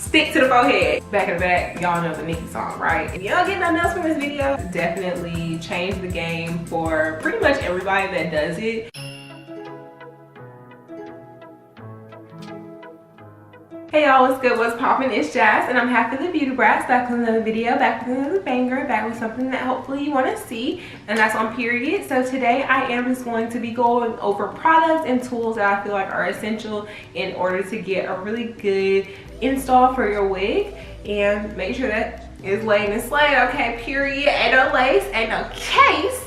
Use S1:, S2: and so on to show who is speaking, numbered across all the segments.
S1: stick to the forehead. Back of the back, y'all know the Nicki song, right? If you don't get nothing else from this video, definitely change the game for pretty much everybody that does it. Hey y'all, what's good, what's poppin'? It's Jazz and I'm Happy the Beauty Brats, back with another video, back with another banger, back with something that hopefully you want to see, and that's on period. So today I am just going to be going over products and tools that I feel like are essential in order to get a really good install for your wig, and make sure that it's laid and slayed, okay? Period. Ain't no lace, ain't no case.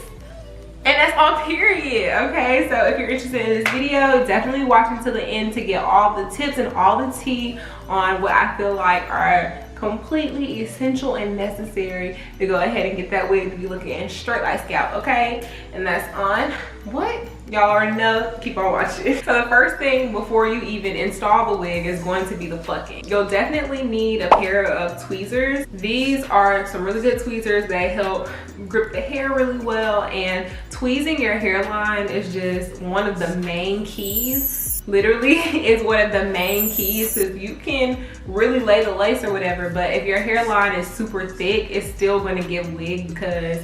S1: And that's on period, okay? So if you're interested in this video, definitely watch until the end to get all the tips and all the tea on what I feel like are completely essential and necessary to go ahead and get that wig to be looking straight like scalp, okay? And that's on what? Y'all already know, keep on watching. So the first thing before you even install the wig is going to be the plucking. You'll definitely need a pair of tweezers. These are some really good tweezers that help grip the hair really well, and tweezing your hairline is just one of the main keys. Literally is one of the main keys, because you can really lay the lace or whatever, but if your hairline is super thick, it's still going to give wig, because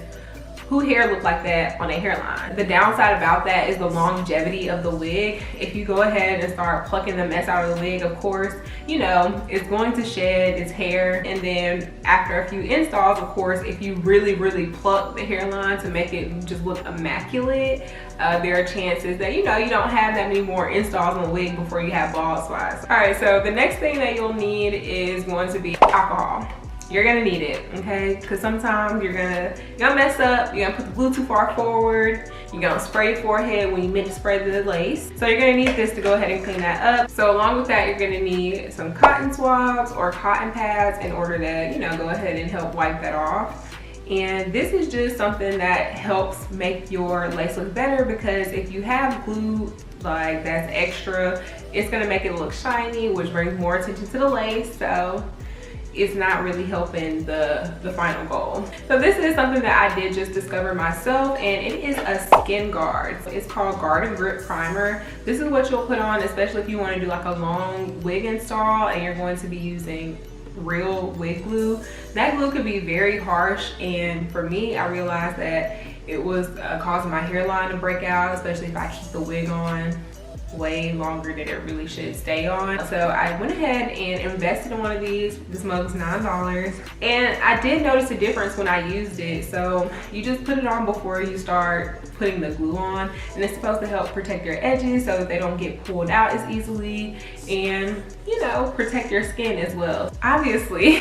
S1: who hair look like that on a hairline? The downside about that is the longevity of the wig. If you go ahead and start plucking the mess out of the wig, of course, you know, it's going to shed its hair. And then after a few installs, of course, if you really pluck the hairline to make it just look immaculate, there are chances that, you know, you don't have that many more installs on the wig before you have bald spots. All right, so the next thing that you'll need is going to be alcohol. You're gonna need it, okay? Because sometimes you're gonna mess up, you're gonna put the glue too far forward, you're gonna spray your forehead when you meant to spray the lace. So you're gonna need this to go ahead and clean that up. So along with that, you're gonna need some cotton swabs or cotton pads in order to, you know, go ahead and help wipe that off. And this is just something that helps make your lace look better, because if you have glue like that's extra, it's gonna make it look shiny, which brings more attention to the lace. So it's not really helping the final goal. So this is something that I did just discover myself, and it is a skin guard. It's called Guard and Grip Primer. This is what you'll put on, especially if you want to do like a long wig install and you're going to be using real wig glue. That glue could be very harsh, and for me, I realized that it was causing my hairline to break out, especially if I keep the wig on way longer than it really should stay on. So I went ahead and invested in one of these. This mug was $9, and I did notice a difference when I used it. So you just put it on before you start putting the glue on, and it's supposed to help protect your edges so that they don't get pulled out as easily, and, you know, protect your skin as well. Obviously,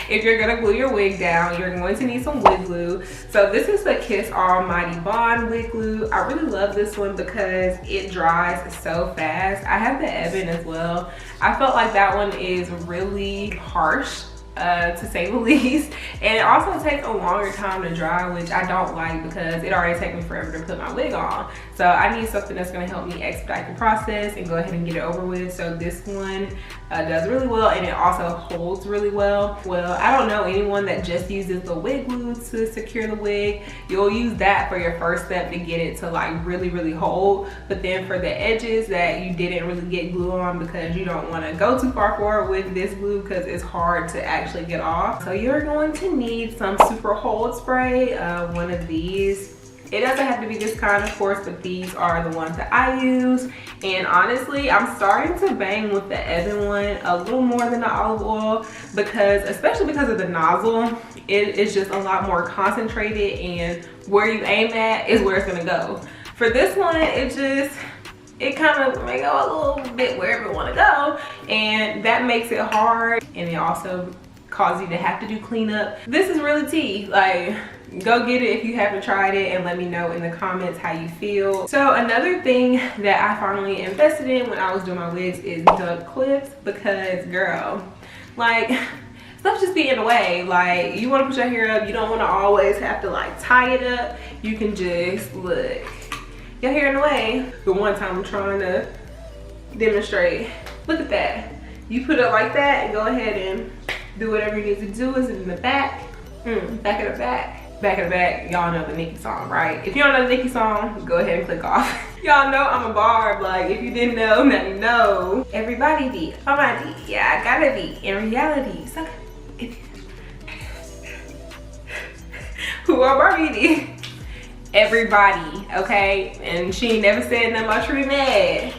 S1: if you're gonna glue your wig down, you're going to need some wig glue. So this is the Kiss Almighty Bond wig glue. I really love this one because it dries so fast. I have the Ebon as well. I felt like that one is really harsh, to say the least, and it also takes a longer time to dry, which I don't like because it already takes me forever to put my wig on. So I need something that's going to help me expedite the process and go ahead and get it over with. So this one does really well, and it also holds really well. Well, I don't know anyone that just uses the wig glue to secure the wig. You'll use that for your first step to get it to like really hold, but then for the edges that you didn't really get glue on because you don't want to go too far forward with this glue because it's hard to actually get off. So you're going to need some super hold spray, one of these. It doesn't have to be this kind, of course, but these are the ones that I use. And honestly, I'm starting to bang with the Ebon one a little more than the olive oil, because, especially because of the nozzle, it is just a lot more concentrated, and where you aim at is where it's gonna go. For this one, it kind of may go a little bit wherever you want to go, and that makes it hard, and it also causes you to have to do cleanup. This is really tea. Like, go get it if you haven't tried it, and let me know in the comments how you feel. So another thing that I finally invested in when I was doing my wigs is duck clips, because girl, like, stuff just be in the way. Like, you want to put your hair up, you don't want to always have to like tie it up. You can just look, your hair in the way. The one time I'm trying to demonstrate, look at that. You put it like that and go ahead and do whatever you need to do. Is it in the back? Back of the back. Back in the back, y'all know the Nicki song, right? If you don't know the Nicki song, go ahead and click off. Y'all know I'm a barb, like if you didn't know, now you know. Everybody be on my D, yeah, I gotta be in reality. So, who are Barbie? Everybody, okay? And she ain't never said nothing about you mad.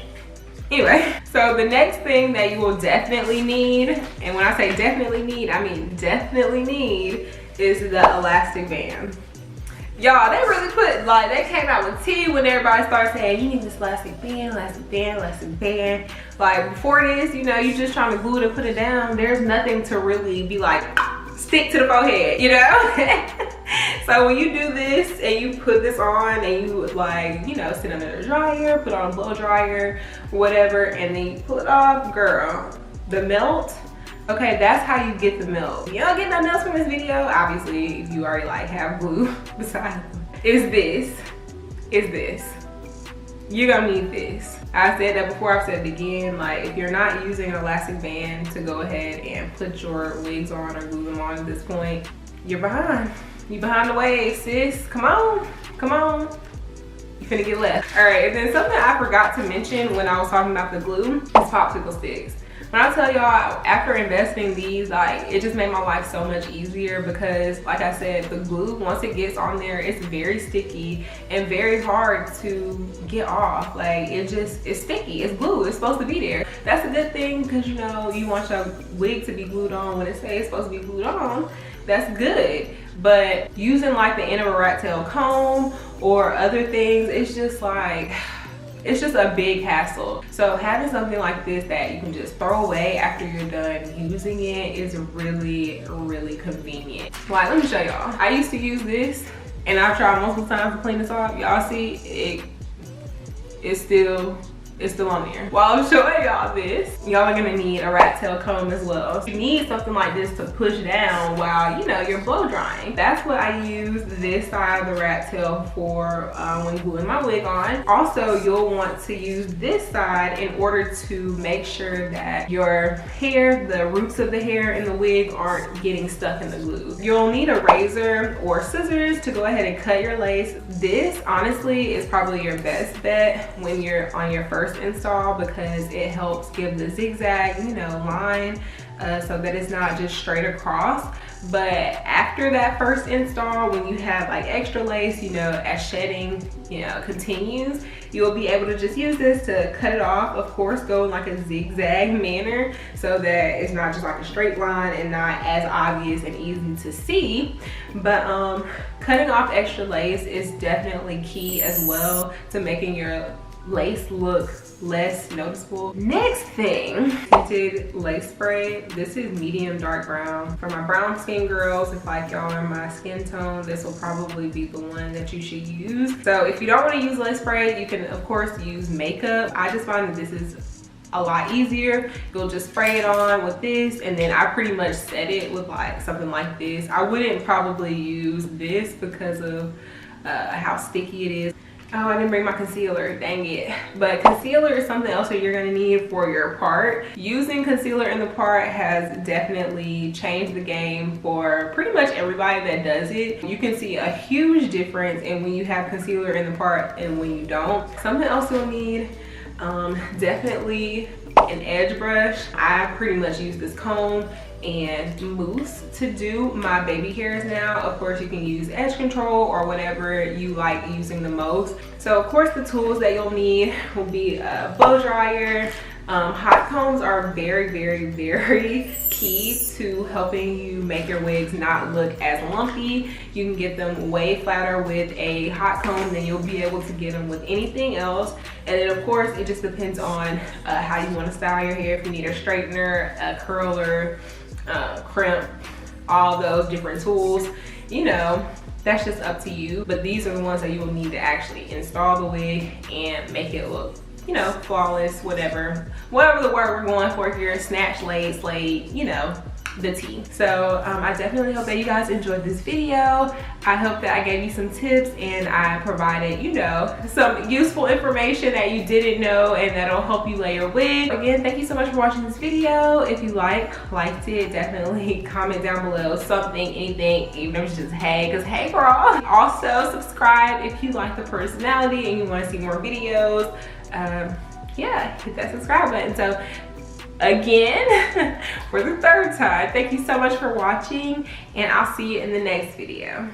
S1: Anyway, so the next thing that you will definitely need, and when I say definitely need, I mean definitely need, is the elastic band. Y'all, they really put, like, they came out with tea when everybody started saying, you need this elastic band, elastic band, elastic band. Like, before this, you know, you just trying to glue it and put it down. There's nothing to really be like, stick to the forehead, you know? So when you do this and you put this on and you like, you know, sit under the dryer, put on a blow dryer, whatever, and then you pull it off, girl, the melt, okay, that's how you get the melt. You don't get no melts from this video, obviously, if you already like have glue beside is this. You're gonna need this. I said that before, I've said it again, like if you're not using an elastic band to go ahead and put your wigs on or glue them on at this point, you're behind. You behind the wave, sis. Come on, come on. You finna get left. All right, and then something I forgot to mention when I was talking about the glue is popsicle sticks. When I tell y'all, after investing these, like, it just made my life so much easier because, like I said, the glue, once it gets on there, it's very sticky and very hard to get off. Like, it's sticky, it's glue, it's supposed to be there. That's a good thing because, you know, you want your wig to be glued on when it says it's supposed to be glued on. That's good. But using like the end of a rat tail comb or other things, it's just like, it's just a big hassle. So having something like this that you can just throw away after you're done using it is really, really convenient. Like, let me show y'all. I used to use this and I've tried multiple times to clean this off. Y'all see, it's still on there. While I'm showing y'all this, y'all are gonna need a rat tail comb as well. You need something like this to push down while, you know, you're blow drying. That's what I use this side of the rat tail for when gluing my wig on. Also, you'll want to use this side in order to make sure that your hair, the roots of the hair in the wig aren't getting stuck in the glue. You'll need a razor or scissors to go ahead and cut your lace. This, honestly, is probably your best bet when you're on your first install because it helps give the zigzag, you know, line so that it's not just straight across. But after that first install, when you have like extra lace, you know, as shedding, you know, continues, you'll be able to just use this to cut it off. Of course, go in like a zigzag manner so that it's not just like a straight line and not as obvious and easy to see. But cutting off extra lace is definitely key as well to making your lace look less noticeable. Next thing, Tinted Lace spray. This is medium dark brown. For my brown skin girls, if like y'all are my skin tone, this will probably be the one that you should use. So if you don't want to use lace spray, you can of course use makeup. I just find that this is a lot easier. You'll just spray it on with this, and then I pretty much set it with like something like this. I wouldn't probably use this because of how sticky it is. Oh, I didn't bring my concealer, dang it. But concealer is something else that you're gonna need for your part. Using concealer in the part has definitely changed the game for pretty much everybody that does it. You can see a huge difference in when you have concealer in the part and when you don't. Something else you'll need, definitely an edge brush. I pretty much use this comb and mousse to do my baby hairs now. Of course, you can use edge control or whatever you like using the most. So of course, the tools that you'll need will be a blow dryer. Hot combs are very, very, very key to helping you make your wigs not look as lumpy. You can get them way flatter with a hot comb than you'll be able to get them with anything else. And then of course, it just depends on how you want to style your hair. If you need a straightener, a curler, crimp, all those different tools, you know, that's just up to you. But these are the ones that you will need to actually install the wig and make it look, you know, flawless, whatever the word we're going for here, snatch laid, slayed, you know, the tea. So I definitely hope that you guys enjoyed this video. I hope that I gave you some tips and I provided, you know, some useful information that you didn't know and that'll help you lay your wig. Again, thank you so much for watching this video. If you liked it, definitely comment down below something, anything, even if it's just hey, because hey girl. Also subscribe if you like the personality and you want to see more videos. Yeah, hit that subscribe button. So again, for the third time, thank you so much for watching and I'll see you in the next video.